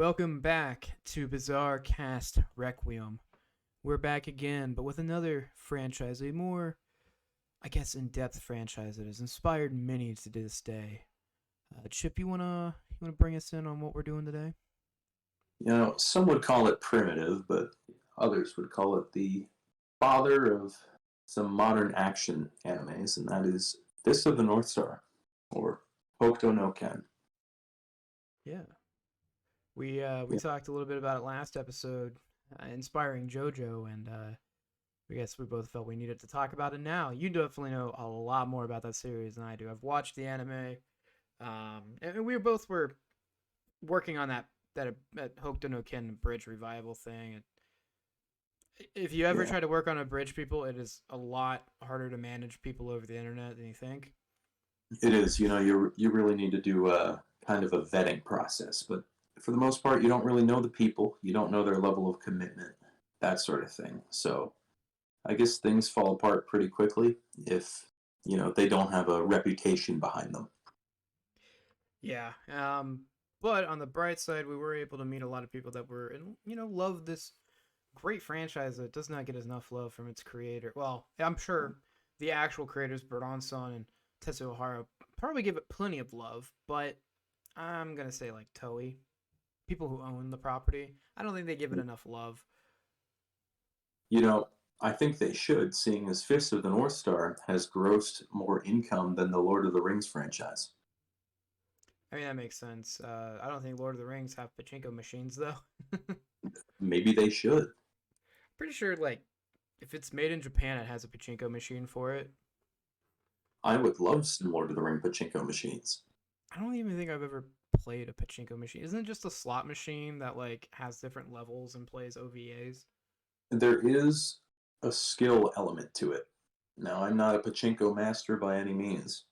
Welcome back to Bizarre Cast Requiem. We're back again, but with another franchise, a more, in-depth franchise that has inspired many to this day. Chip, you wanna bring us in on what we're doing today? Some would call it primitive, but others would call it the father of some modern action animes, and that is Fist of the North Star, or Hokuto no Ken. Yeah, we Yeah, talked a little bit about it last episode, inspiring JoJo, and I guess we both felt we needed to talk about it now. You definitely know a lot more about that series than I do. I've watched the anime, and we both were working on that Hokuto no Ken bridge revival thing. And if you ever yeah, try to work on a bridge, people, it is a lot harder to manage people over the internet than you think. it is. You really need to do a kind of a vetting process, but for the most part, you don't really know the people. You don't know their level of commitment, that sort of thing. So I guess things fall apart pretty quickly if they don't have a reputation behind them. Yeah. But on the bright side, we were able to meet a lot of people that were, and love this great franchise that does not get enough love from its creator. Well, I'm sure the actual creators, Buran-san and Tetsuo Hara, probably give it plenty of love, but I'm gonna say like Toei, people who own the property, I don't think they give it enough love. You know, I think they should, seeing as Fist of the North Star has grossed more income than the Lord of the Rings franchise. I mean, that makes sense. I don't think Lord of the Rings have pachinko machines though. Maybe they should. Pretty sure, like, if it's made in Japan, it has a pachinko machine for it. I would love some Lord of the Ring pachinko machines. I don't even think I've ever played a pachinko machine. Isn't it just a slot machine that like has different levels and plays OVAs? There is a skill element to it. Now, I'm not a pachinko master by any means,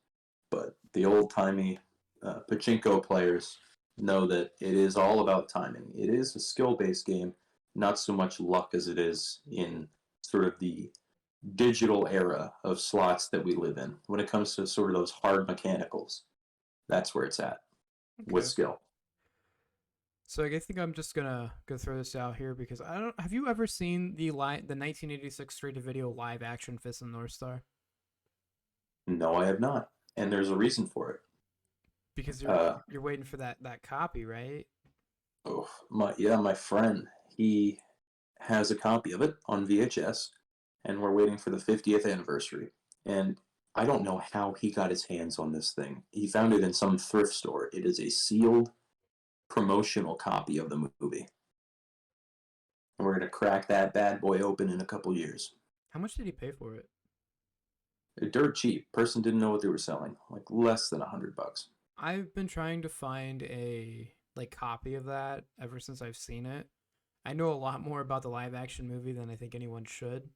but the old timey pachinko players know that it is all about timing. It is a skill based game, not so much luck as it is in sort of the digital era of slots that we live in. When it comes to sort of those hard mechanicals, that's where it's at with Okay. skill. So I think I'm just gonna go throw this out here because I don't. Have you ever seen the 1986 straight to video live action Fist and North Star? No, I have not, and there's a reason for it. Because you're Uh, you're waiting for that copy, right? oh, my friend, he has a copy of it on VHS, and we're waiting for the 50th anniversary. And I don't know how he got his hands on this thing. He found it in some thrift store. It is a sealed promotional copy of the movie, and we're gonna crack that bad boy open in a couple years. How much did he pay for it? They're dirt cheap. Person didn't know what they were selling, like less than $100. I've been trying to find a like copy of that ever since I've seen it. I know a lot more about the live action movie than I think anyone should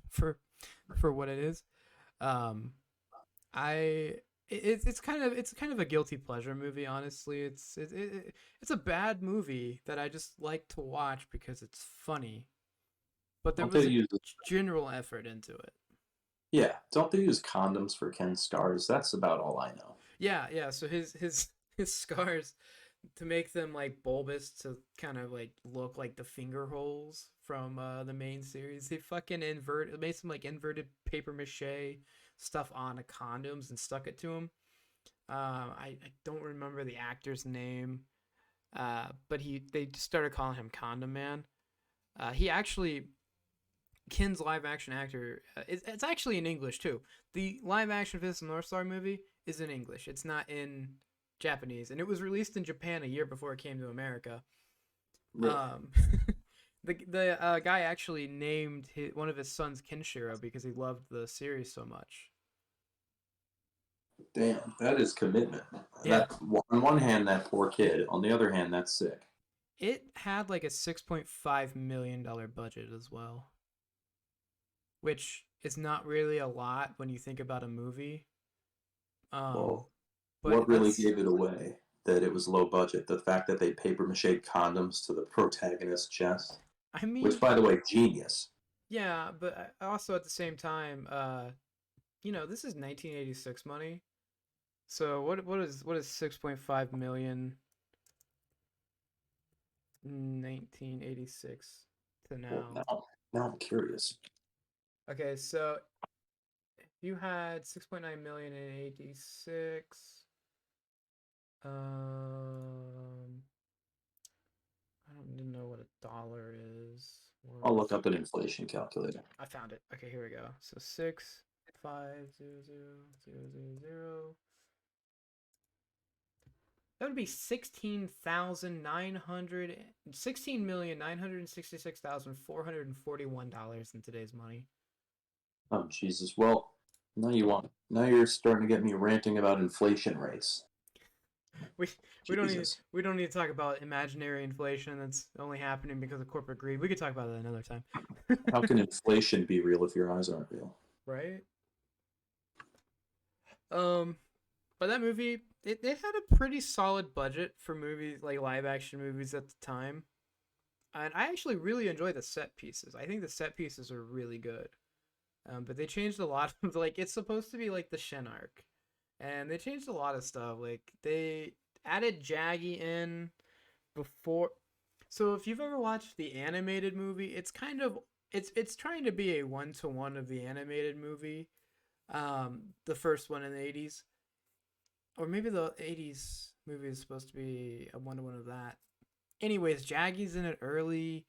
for for what it is. Um, I it's kind of a guilty pleasure movie. Honestly, it's a bad movie that I just like to watch because it's funny. But there Don't was they a use? general effort into it. Yeah, don't they use condoms for Ken's scars? That's about all I know. Yeah, yeah. So his scars to make them like bulbous to kind of like look like the finger holes from the main series. They fucking made some like inverted paper mache stuff on the condoms and stuck it to him. I don't remember the actor's name, but they just started calling him Condom Man. He actually Ken's live action actor. It's actually in English too. The live action Fist and North Star movie is in English. It's not in Japanese, and it was released in Japan a year before it came to America. Really? Um, the guy actually named one of his sons Kenshiro because he loved the series so much. Damn, that is commitment. Yeah, That on one hand, that poor kid. On the other hand, that's sick. it had like a $6.5 million budget as well, which is not really a lot when you think about a movie. Um, Well, but what really that's gave it away that it was low budget? The fact that they paper mache condoms to the protagonist's chest, I which, mean, by the way, genius. yeah, but also at the same time, this is 1986 money. So what is 6.5 million 1986 to Well, now. now I'm curious. Okay, so you had 6.9 million in 86. Um, I don't even know what a dollar is I'll worth. look up an inflation calculator. I found it. Okay, here we go. So 6,500,000. That would be 16,966,441 in today's money. Oh Jesus! Well, now you're starting to get me ranting about inflation rates. We Jesus, we don't need to talk about imaginary inflation that's only happening because of corporate greed. We could talk about that another time. how can inflation be real if your eyes aren't real? Right? Um but that movie it had a pretty solid budget for movies like live action movies at the time. And I actually really enjoy the set pieces. I think the set pieces are really good. But they changed a lot of like it's supposed to be like the Shin arc, and they changed a lot of stuff. Like they added Jaggy in before. So if you've ever watched the animated movie, it's kind of it's trying to be a 1-to-1 of the animated movie, the first one in the 80s, or maybe the 80s movie is supposed to be a 1-to-1 of that. Anyways, Jaggy's in it early.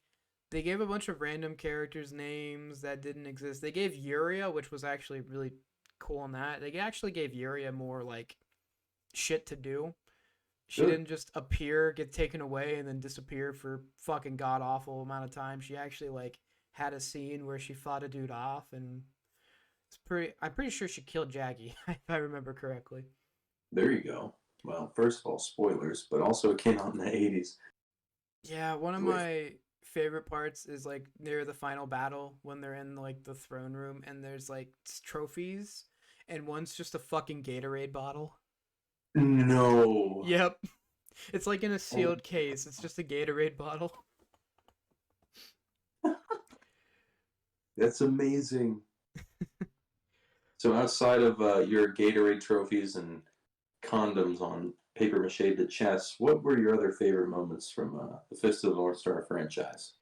They gave a bunch of random characters names that didn't exist. They gave Yuria, which was actually really cool in that. They actually gave Yuria more like shit to do. She Good. didn't just appear, get taken away, and then disappear for fucking god awful amount of time. She actually like had a scene where she fought a dude off, and it's pretty. I'm pretty sure she killed Jaggy, if I remember correctly. There you go. Well, first of all, spoilers, but also it came out in the 80s. Yeah, one of Wait, my favorite parts is like near the final battle when they're in like the throne room and there's like trophies and one's just a fucking Gatorade bottle. no. Yep. It's like in a Oh, sealed case. It's just a Gatorade bottle. that's amazing. So outside of your Gatorade trophies and condoms on paper mache chests, what were your other favorite moments from the Fist of the North Star franchise?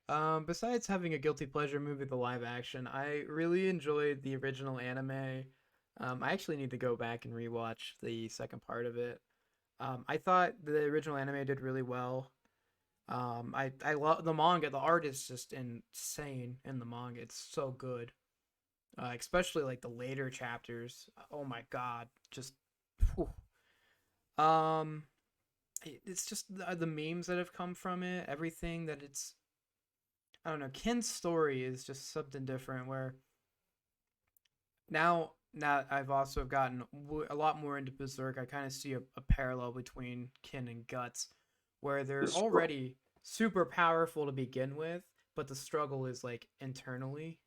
Besides having a guilty pleasure movie, the live action, I really enjoyed the original anime. I actually need to go back and rewatch the second part of it. I thought the original anime did really well. I love the manga. The art is just insane in the manga. It's so good, especially like the later chapters. Oh my god, just whew. um, it's just the memes that have come from it. Everything that it's I don't know. Ken's story is just something different. Where now I've also gotten a lot more into Berserk. I kind of see a parallel between Ken and Guts, where The they're scroll. already super powerful to begin with, but the struggle is like internally.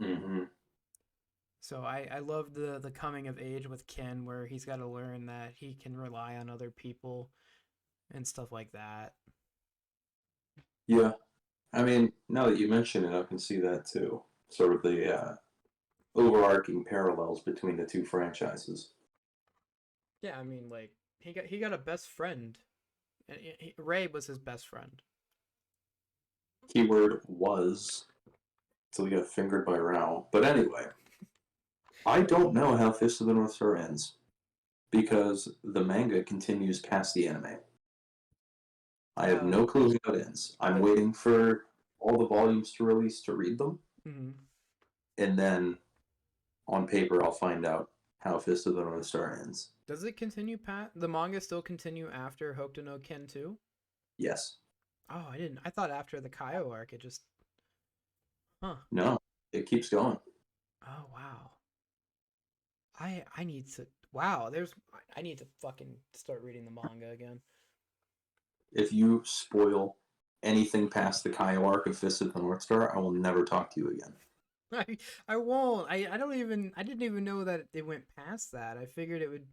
Mm-hmm. So I love the coming of age with Ken, where he's got to learn that he can rely on other people and stuff like that. Yeah, I mean, now that you mention it, I can see that too. Sort of the overarching parallels between the two franchises. Yeah, I mean, like he got a best friend. Ray was his best friend. Keyword was till he got fingered by Rao. But anyway, I don't know how Fist of the North Star ends because the manga continues past the anime. I have Oh, no clue how it ends. I'm but waiting for all the volumes to release to read them, mhm. and then on paper I'll find out how Fist of the North Star ends. Does it continue Pat? The manga still continue after Hokuto no Ken too? Yes. Oh, I didn't. I thought after the Kaio arc it just huh. No. It keeps going. Oh wow. I need to wow, there's I need to fucking start reading the manga again. If you spoil anything past the Kaio arc of Fist of the North Star, I will never talk to you again. I won't. I don't even I didn't even know that it went past that. I figured it would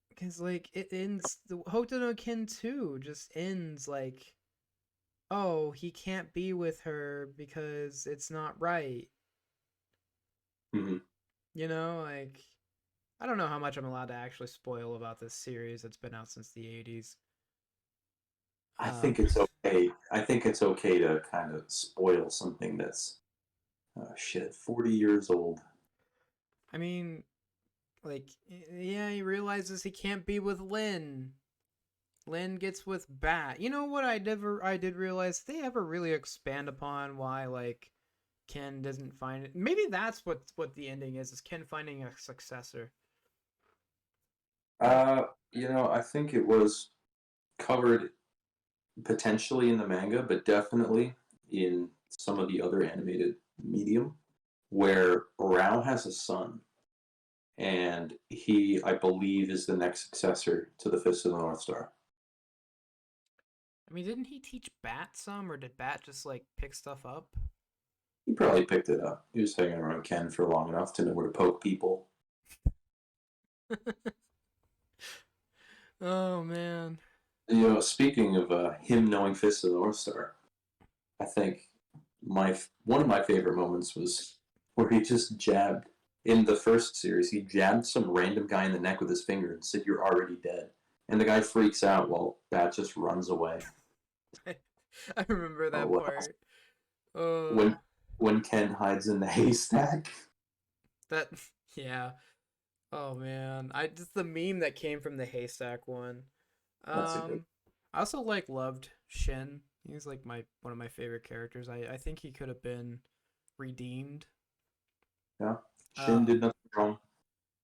because like it ends the Hokuto no Ken 2 just ends like oh, he can't be with her because it's not right. Mm-hmm. You know, like I don't know how much I'm allowed to actually spoil about this series that's been out since the 80s. I Uh, think it's okay. I think it's okay to kind of spoil something that's, oh shit, 40 years old. I mean, like, yeah, he realizes he can't be with Lynn. Lynn gets with Bat. You know what I did realize? They ever really expand upon why like Ken doesn't find it. Maybe that's what the ending is Ken finding a successor. Uh, I think it was covered potentially in the manga, but definitely in some of the other animated medium, where Rao has a son, and he, I believe, is the next successor to the Fist of the North Star. I mean, didn't he teach Bat some, or did Bat just like pick stuff up? He probably picked it up. He was hanging around Ken for long enough to know where to poke people. Oh man. Speaking of him knowing Fist of the North Star, I think my one of my favorite moments was where he just jabbed in the first series. He jabbed some random guy in the neck with his finger and said, "You're already dead." And the guy freaks out while Bat just runs away. I remember Oh that wow! part. Oh, When Ken hides in the haystack, that yeah. Oh man, I just the meme that came from the haystack one. that's a good. Um, I also like loved Shin. He's like my one of my favorite characters. I think he could have been redeemed. Yeah, Shin Uh, did nothing wrong.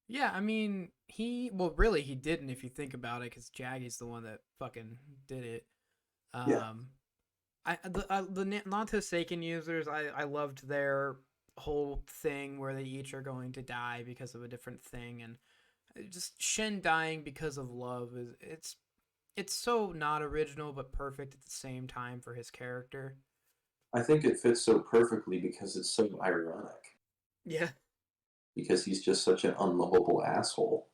yeah, I mean he well really he didn't if you think about it because Jaggy's the one that fucking did it. Yeah, Um, the Nanto Seiken users I loved their whole thing where they each are going to die because of a different thing and just Shin dying because of love is it's so not original but perfect at the same time for his character. I think it fits so perfectly because it's so ironic. Yeah, Because he's just such an unlovable asshole.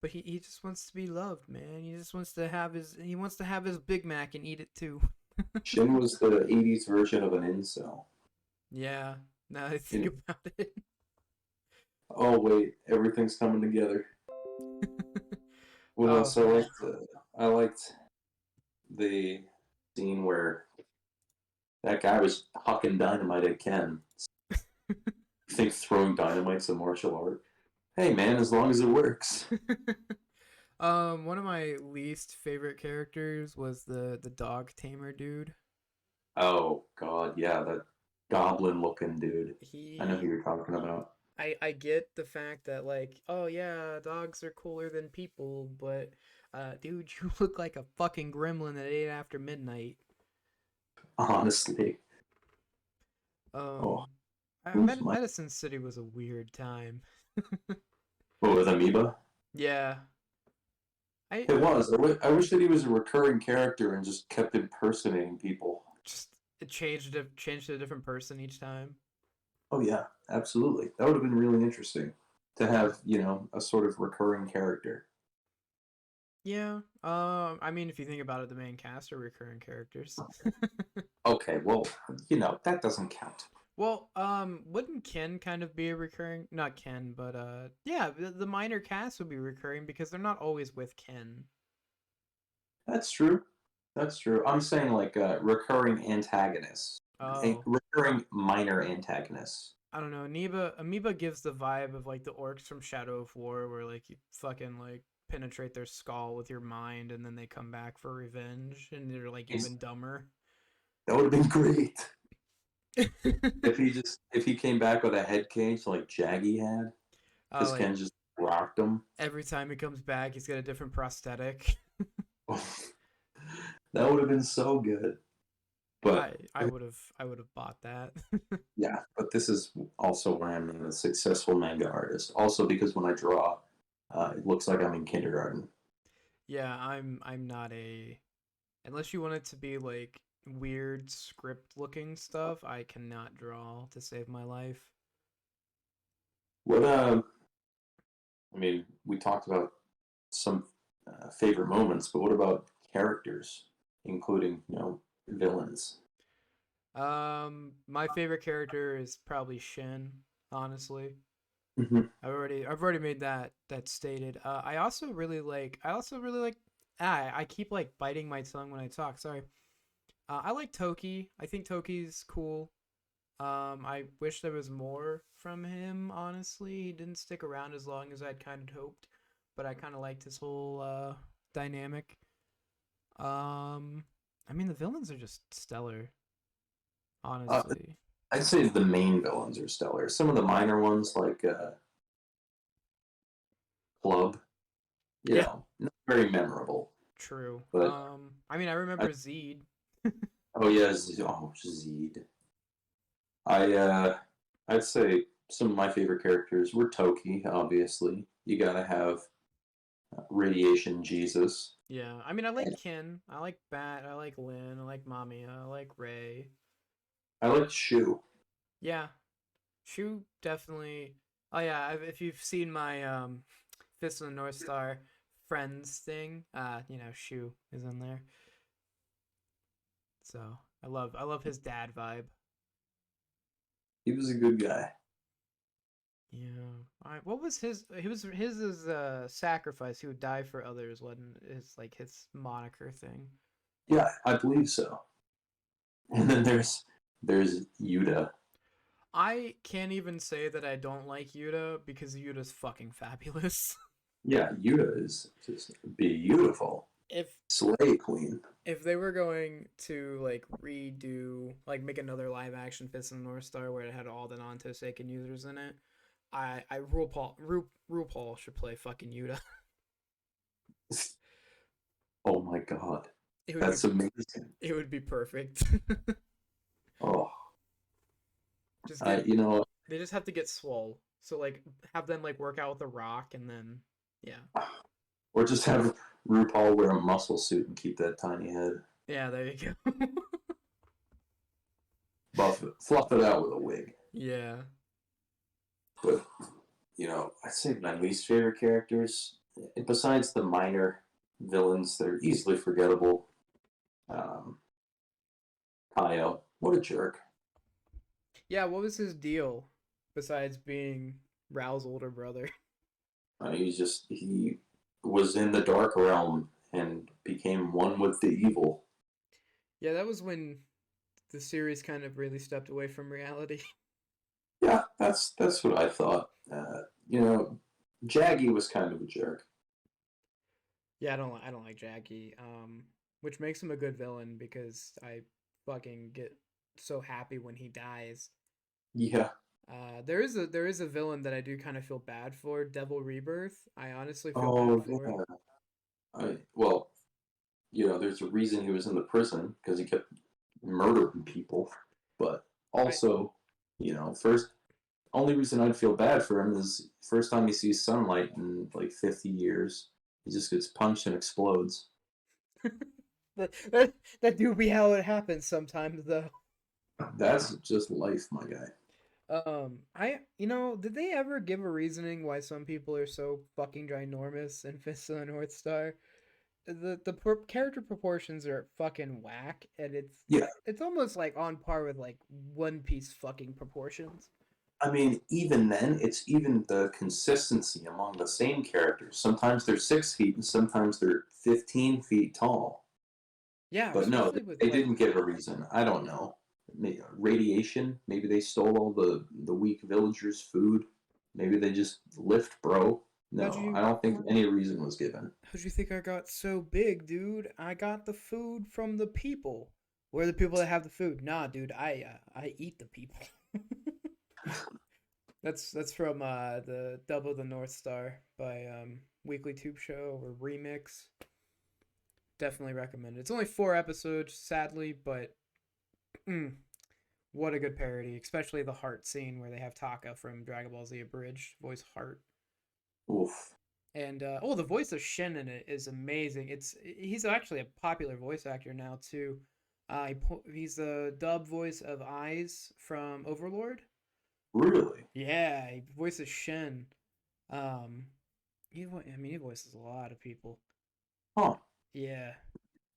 but he just wants to be loved, man. He just wants to have his Big Mac and eat it too. Shin was the '80s version of an incel. Yeah, now I You think know, about it. oh wait, everything's coming together. What Oh else? I liked the scene where that guy was hucking dynamite at Ken. I think throwing dynamite's a martial art. Hey man, as long as it works. one of my least favorite characters was the dog tamer dude. Oh god, yeah, that goblin looking dude. I know who He you're talking about. I get the fact that like, oh yeah, dogs are cooler than people, but dude, you look like a fucking gremlin that ate after midnight. Honestly. Oh, Um, who's my Medicine City was a weird time. what with Amoeba? Yeah, I It was. I wish that he was a recurring character and just kept impersonating people. just it changed to a different person each time. Oh yeah, absolutely. That would have been really interesting to have, a sort of recurring character. Yeah. I mean, if you think about it, the main cast are recurring characters. Okay, well, that doesn't count. Well, wouldn't Ken kind of be a recurring? Not Ken, but yeah, the minor cast would be recurring because they're not always with Ken. That's true. That's true. I'm saying like recurring antagonists, Oh, recurring minor antagonists. I don't know. Amoeba gives the vibe of like the orcs from Shadow of War, where like you fucking like penetrate their skull with your mind, and then they come back for revenge, and they're like He's, even dumber. that would have been great if he came back with a head case like Jaggy had, because Like Ken just rocked him. every time he comes back, he's got a different prosthetic. That would have been so good. But I would have bought that. yeah, but this is also why I'm a successful manga artist. Also because when I draw, it looks like I'm in kindergarten. Yeah, I'm not a unless you want it to be like weird script looking stuff, I cannot draw to save my life. What I mean, we talked about some favorite moments, but what about characters, including villains? My favorite character is probably Shin, honestly. Mm-hmm. I've already made that stated. I also really like I keep like biting my tongue when I talk. Sorry. I like Toki. I think Toki's cool. I wish there was more from him. Honestly, he didn't stick around as long as I'd kind of hoped, but I kind of liked his whole dynamic. I mean, the villains are just stellar. Uh, Honestly, I'd say the main villains are stellar. Some of the minor ones, like Club, yeah, not very memorable. true. But I mean, I I, remember Zed. oh yeah, Zed. I'd say some of my favorite characters were Toki. Obviously, you gotta have Radiation Jesus. Yeah, I mean, I like And Kin. I like Bat. I like Lin. I like Mamiya. I like Ray. I like Shu. Yeah, Shu definitely. Oh yeah, if you've seen my Fist of the North Star friends thing, Shu is in there. So I love his dad vibe. He was a good guy. Yeah. All right. What was his? He was his is sacrifice. He would die for others. Wasn't his moniker thing? Yeah, I believe so. And then there's Yuta. I can't even say that I don't like Yuta because Yuta's fucking fabulous. Yeah, Yuta is just beautiful. if Slay Queen. if they were going to like redo like make another live action Fist of the North Star where it had all the non-Tosekan users in it, I RuPaul should play fucking Yuta. Oh my god. It would be That's amazing. it would be perfect. Oh, just I get you know, they just have to get swole. So like have them like work out with a rock and then yeah. or just have RuPaul wear a muscle suit and keep that tiny head. Yeah, there you go. Fluff it out with a wig. Yeah. But I'd say my least favorite characters, besides the minor villains, they're easily forgettable. Um, Kaio, what a jerk. Yeah, what was his deal besides being Rao's older brother? He was in the dark realm and became one with the evil. Yeah, that was when the series kind of really stepped away from reality. Yeah, that's what I thought. Jaggy was kind of a jerk. Yeah, I don't like Jackie. Which makes him a good villain because I fucking get so happy when he dies. Yeah. There is a villain that I do kind of feel bad for, Devil Rebirth. I honestly feel bad Oh for it. yeah. Well, there's a reason he was in the prison because he kept murdering people. But I also, first only reason I'd feel bad for him is first time he sees sunlight in like 50 years, he just gets punched and explodes. that do be how it happens sometimes though. That's just life, my guy. Did they ever give a reasoning why some people are so fucking ginormous in Fist of the North Star? The character proportions are fucking whack, and it's Yeah, it's almost like on par with like One Piece fucking proportions. I mean, even then, it's even the consistency among the same characters. Sometimes they're 6 feet and sometimes they're 15 feet tall. Yeah, But no, especially with they like didn't give a reason. I don't know. Radiation. Maybe they stole all the weak villagers' food. Maybe they just lift, bro. how'd No, you I don't think any reason was given. how'd you think I got so big, dude? I got the food from the people. We're the people that have the food. Nah, dude, I eat the people. That's from the Double the North Star by Weekly Tube Show or Remix. Definitely recommend it. It's only 4 episodes, sadly, but mm, what a good parody, especially the Heart scene where they have Taka from Dragon Ball Z Abridged voice Heart. Oof. And the voice of Shin in it is amazing. He's actually a popular voice actor now too. He's the dub voice of Eyes from Overlord. Really? Yeah, he voices Shin. Um, he voices a lot of people. Huh. Yeah,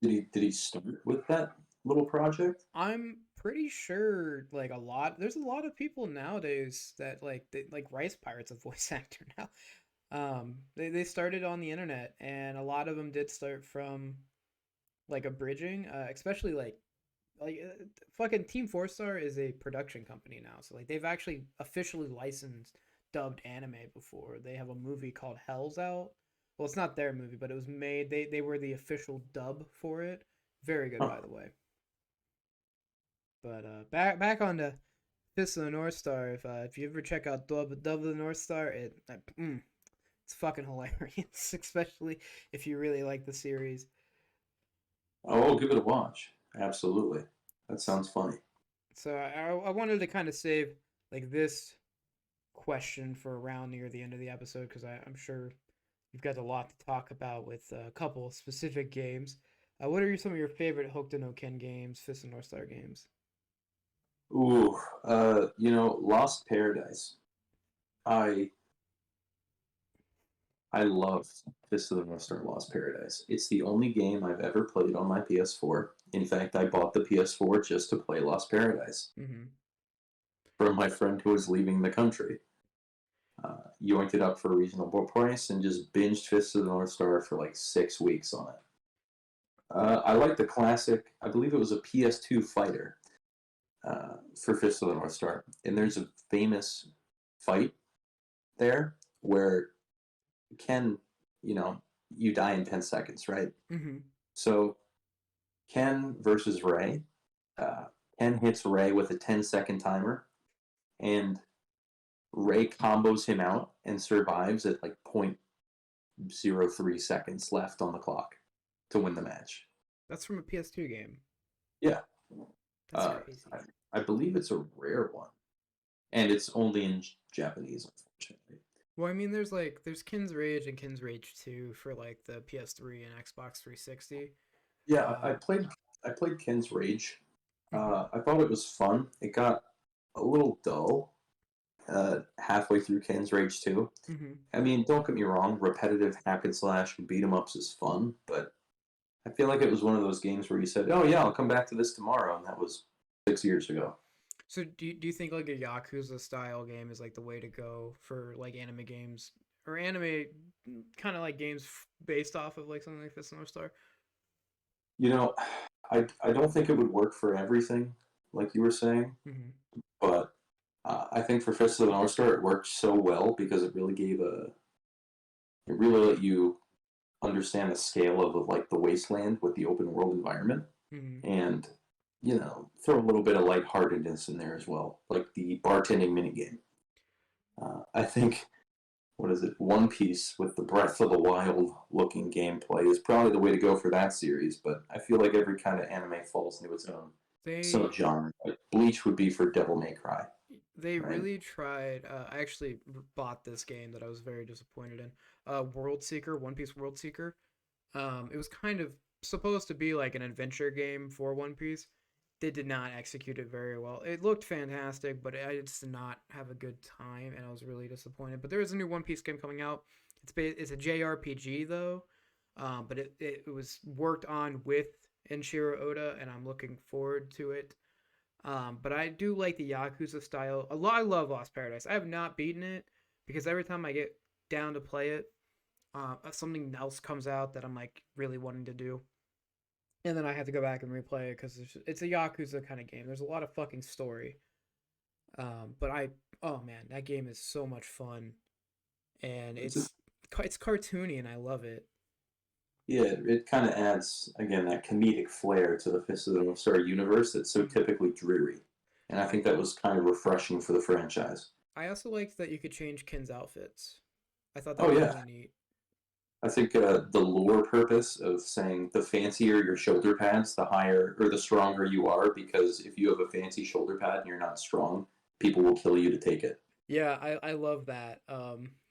Did he start with that little project? I'm pretty sure like there's a lot of people nowadays that like Rice Pirate's a voice actor now. They started on the internet, and a lot of them did start from like abridging, especially fucking Team Four Star is a production company now, so like they've actually officially licensed dubbed anime before. They have a movie called Hell's Out. Well, it's not their movie, but it was made. They were the official dub for it. Very good, Huh. by the way. But back on to Fist of the North Star. If you ever check out Dub of the North Star, it's fucking hilarious, especially if you really like the series. Oh, I'll give it a watch. Absolutely. That sounds funny. So I wanted to kind of save like this question for around near the end of the episode because I'm sure you've got a lot to talk about with a couple specific games. What are some of your favorite Hokuto No Ken games, Fist of North Star games? Ooh, Lost Paradise. I I love Fist of the North Star Lost Paradise. It's the only game I've ever played on my PS4. In fact, I bought the PS4 just to play Lost Paradise Mm-hmm. from my friend who was leaving the country. Yoinked it up for a reasonable price and just binged Fist of the North Star for like 6 weeks on it. I like the classic, I believe it was a PS2 fighter for Fist of the North Star. And there's a famous fight there where Ken, you know, you die in 10 seconds, right? Mm-hmm. So Ken versus Ray. Uh, Ken hits Ray with a 10-second timer, and Ray combos him out and survives at like 0.03 seconds left on the clock to win the match. That's from a PS2 game. Yeah. That's crazy. I believe it's a rare one, and it's only in Japanese, unfortunately. Well, I mean, there's Kin's Rage and Kin's Rage 2 for like the PS3 and Xbox 360. Yeah, Um, I played Ken's Rage. mhm. I thought it was fun. It got a little dull halfway through Ken's Rage 2. Mhm. I mean, don't get me wrong, repetitive hack and slash and beat 'em ups is fun, but I feel like it was one of those games where you said, "Oh yeah, I'll come back to this tomorrow," and that was 6 years ago. So do you think like a Yakuza style game is like the way to go for like anime games or anime kind of like games based off of like something like this North Star? You know, I don't think it would work for everything, like you were saying, Mm-hmm. but I think for Fist of the North Star it worked so well because it really let you understand the scale of like the wasteland with the open world environment, Mm-hmm. and throw a little bit of lightheartedness in there as well, like the bartending minigame. I think what is it, One Piece with the Breath of the Wild looking gameplay is probably the way to go for that series. But I feel like every kind of anime falls into its own They subgenre. Like Bleach would be for Devil May Cry, they right? really tried. I actually bought this game that I was very disappointed in. World Seeker, One Piece World Seeker. It was kind of supposed to be like an adventure game for One Piece. They did not execute it very well. It looked fantastic, but I just did not have a good time, and I was really disappointed. But there is a new One Piece game coming out. It's a JRPG though, but it was worked on with Enshiro Oda, and I'm looking forward to it. But I do like the Yakuza style. A lot. I love Lost Paradise. I have not beaten it because every time I get down to play it, something else comes out that I'm like really wanting to do, and then I have to go back and replay it because it's a Yakuza kind of game. There's a lot of fucking story. But oh man, that game is so much fun, and It's just, it's cartoony, and I love it. yeah, it kind of adds again that comedic flair to the Fist of the North Star universe that's so Mhm. typically dreary, and I I think that was kind of refreshing for the franchise. I also liked that you could change Ken's outfits. I thought that Oh was yeah, really neat. I think the lore purpose of saying the fancier your shoulder pads, the higher or the stronger you are, because if you have a fancy shoulder pad and you're not strong, people will kill you to take it. Yeah, I love that.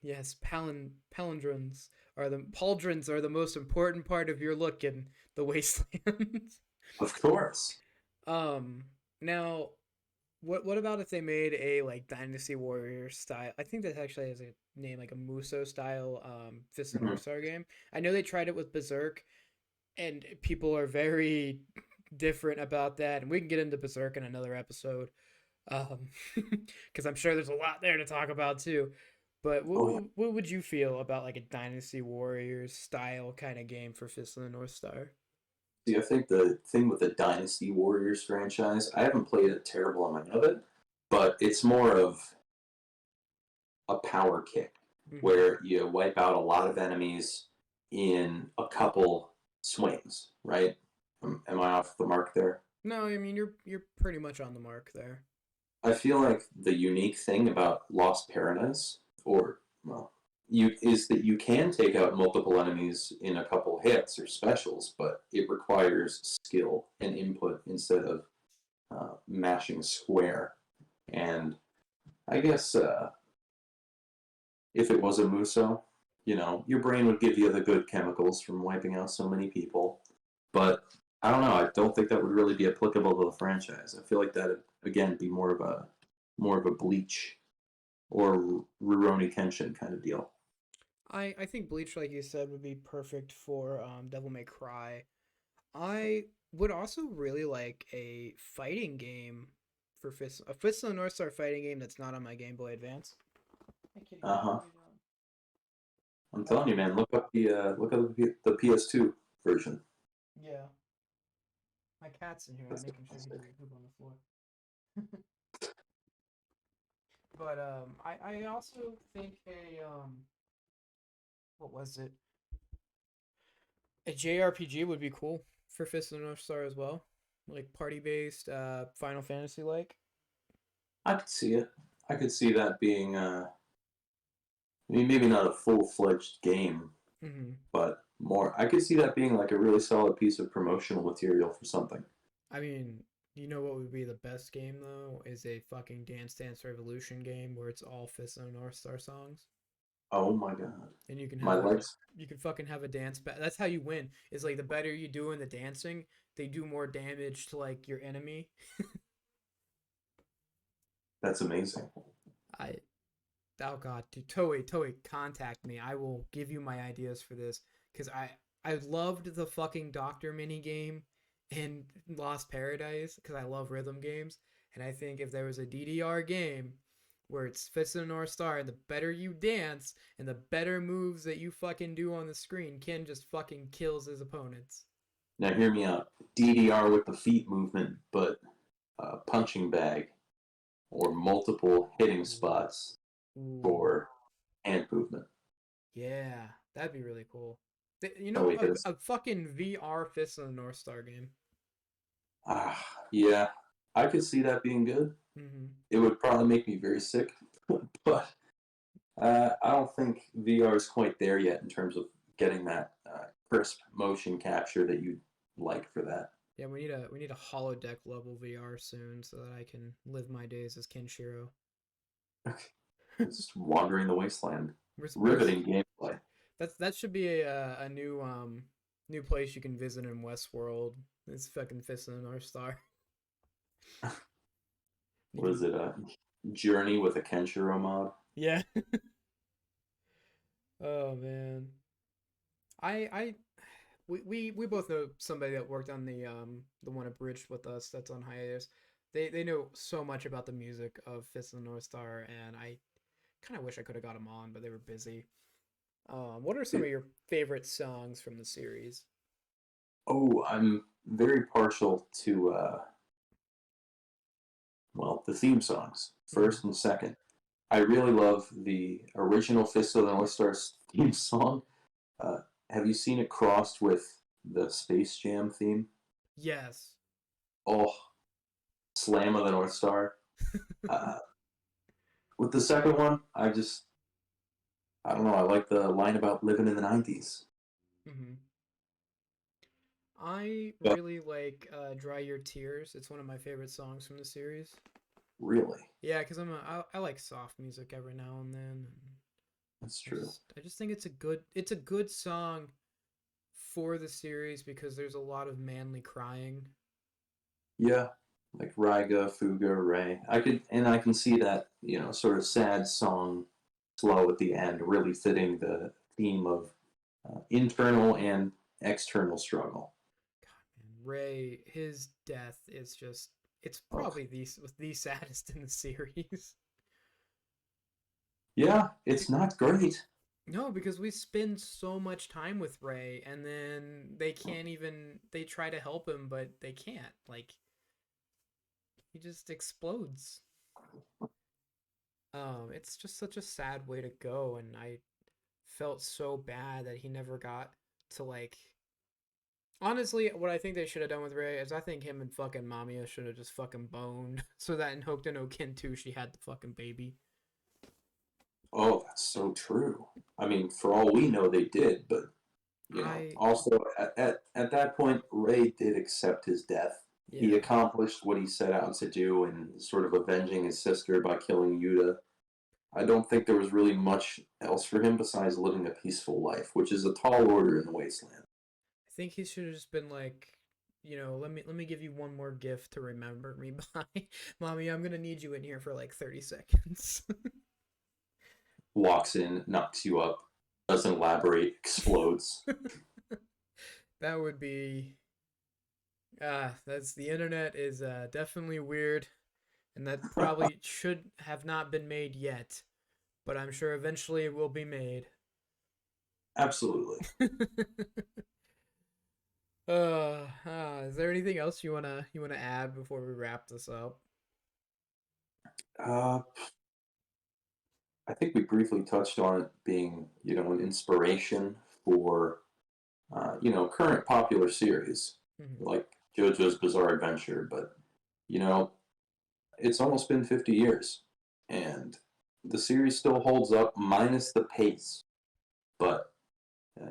Yes, pauldrons are the most important part of your look in the wasteland. Of course. um, Now, what about if they made a like Dynasty Warrior style? I think that actually has a name like a Muso style Fist of Mhm. North Star game. I know they tried it with Berserk, and people are very different about that, and we can get into Berserk in another episode, because I'm sure there's a lot there to talk about too. But Oh yeah. what would you feel about like a Dynasty Warriors style kind of game for Fist of the North Star? See, I think the thing with the Dynasty Warriors franchise, I haven't played a terrible amount of it, but it's more of a power kick Hmm. where you wipe out a lot of enemies in a couple swings, right? Am I off the mark there? No, I mean you're pretty much on the mark there. I feel like the unique thing about Lost Paradise, or well, is that you can take out multiple enemies in a couple hits or specials, but it requires skill and input instead of mashing square. And I guess if it was a Muso, your brain would give you the good chemicals from wiping out so many people. But I don't know. I don't think that would really be applicable to the franchise. I feel like that'd again be more of a Bleach or Rurouni Kenshin kind of deal. I think Bleach, like you said, would be perfect for Devil May Cry. I would also really like a fighting game for Fist of the North Star fighting game that's not on my Game Boy Advance. Hey, kitty Uh cat, huh. what are you I'm telling you, doing? man. Look up the PS2 version. Yeah, my cat's in here. I'm making sure he doesn't poop on the floor. But I also think what was it? A JRPG would be cool for Fist of the North Star as well, like party based, Final Fantasy like. I could see it. I could see that being, I mean, maybe not a full-fledged game, Hmm. but more. I could see that being like a really solid piece of promotional material for something. I mean, you know what would be the best game though? Is a fucking Dance Dance Revolution game where it's all Fist of the North Star songs, Oh my god, and you can my have a legs. you can fucking have a dance. That's how you win. Is like the better you do in the dancing, they do more damage to like your enemy. That's amazing. I Oh god, dude, Toei, contact me. I will give you my ideas for this because I loved the fucking Doctor mini game in Lost Paradise because I love rhythm games, and I think if there was a DDR game where it's Fist of the North Star, and the better you dance and the better moves that you fucking do on the screen, Ken just fucking kills his opponents. Now hear me out. DDR with the feet movement, but punching bag or multiple hitting Ooh, spots ooh, for hand movement. yeah, that'd be really cool. You Oh know, wait, because a fucking VR Fist of the North Star game. yeah, I could see that being good. Mm-hmm. It would probably make me very sick, but I don't think VR is quite there yet in terms of getting that crisp motion capture that you'd like for that. Yeah, we need a holodeck level VR soon so that I can live my days as Kenshiro. Just wandering the wasteland, Where's riveting gameplay. that should be a new new place you can visit in Westworld. It's fucking Fist of the North Star. You Was can it a journey with a Kenshiro mod? yeah. Oh man. I we both know somebody that worked on the one abridged with us that's on hiatus. They know so much about the music of Fist of the North Star, and I kind of wish I could have got them on, but they were busy. What are some of It, your favorite songs from the series? oh, I'm very partial to well, the theme songs, Mm-hmm. first and second. I really love the original Fist of the North Star's theme song. Uh, have you seen it crossed with the Space Jam theme? Yes. Oh, Slam of the North Star. Uh, with the second one, I don't know, I like the line about living in the 90s. Mm-hmm. I But really like "Dry Your Tears." It's one of my favorite songs from the series. really, Yeah, because I like soft music every now and then. that's true. I just think it's a good song for the series because there's a lot of manly crying. Yeah, like Ryga, Fuga, Ray. I can see that, sort of sad song flow at the end, really fitting the theme of internal and external struggle. God, man, Ray, his death is just it's Oh, probably the saddest in the series. Yeah, it's not great. No, because we spend so much time with Ray, and then they can't even. They try to help him, but they can't. Like he just explodes. It's just such a sad way to go, and I felt so bad that he never got to like. Honestly, what I think they should have done with Ray is I think him and fucking Mamiya should have just fucking boned, so that in Hokuto no Ken 2 she had the fucking baby. Oh, that's so true. I mean, for all we know, they did, but I also at that point, Ray did accept his death. He Yeah. accomplished what he set out to do in sort of avenging his sister by killing Yuta. I don't think there was really much else for him besides living a peaceful life, which is a tall order in the wasteland. I think he should have just been like, let me give you one more gift to remember me by. Mommy, I'm gonna need you in here for like 30 seconds. Walks in, knocks you up, doesn't elaborate, explodes. That would be that's the internet is definitely weird, and that probably should have not been made yet, but I'm sure eventually it will be made. Absolutely. Is there anything else you wanna add before we wrap this up? Uh, I think we briefly touched on it being, an inspiration for, current popular series Mhm. like JoJo's Bizarre Adventure. But, you know, it's almost been 50 years, and the series still holds up, minus the pace. But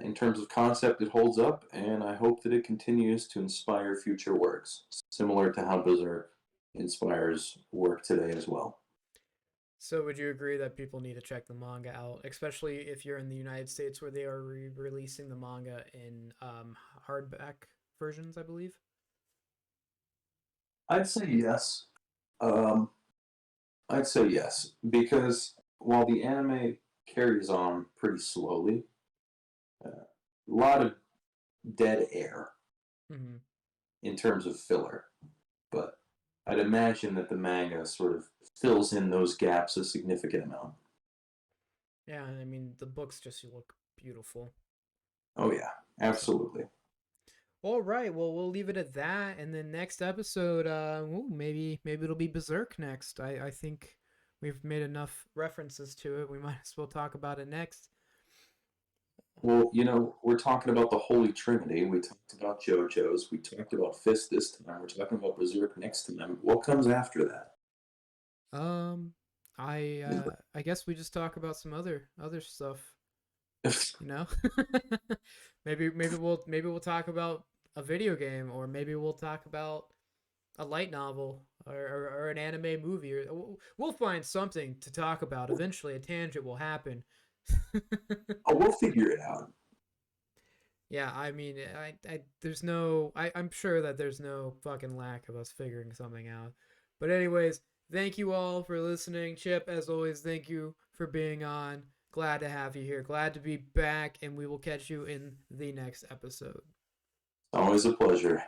in terms of concept, it holds up, and I hope that it continues to inspire future works, similar to how Berserk inspires work today as well. So would you agree that people need to check the manga out, especially if you're in the United States where they are releasing the manga in hardback versions, I believe? I'd say yes. Um, I'd say yes, because while the anime carries on pretty slowly, a lot of dead air Mm-hmm. in terms of filler, but I'd imagine that the manga sort of fills in those gaps a significant amount. Yeah, I mean the books just look beautiful. Oh, yeah, So, absolutely. all right, well we'll leave it at that, and then next episode, maybe it'll be Berserk next. I think we've made enough references to it. We might as well talk about it next. Well, we're talking about the Holy Trinity. We talked about JoJo's. We talked about Fist this time. We're talking about Berserk next time. What comes after that? Um, I guess we just talk about some other stuff. You know, maybe we'll talk about a video game, or maybe we'll talk about a light novel, or an anime movie, or we'll find something to talk about. Eventually, a tangent will happen. Oh, we'll figure it out. Yeah, I mean, I'm sure that there's no fucking lack of us figuring something out. But anyways, thank you all for listening. Chip, as always, thank you for being on. Glad to have you here. Glad to be back, and we will catch you in the next episode. Always a pleasure.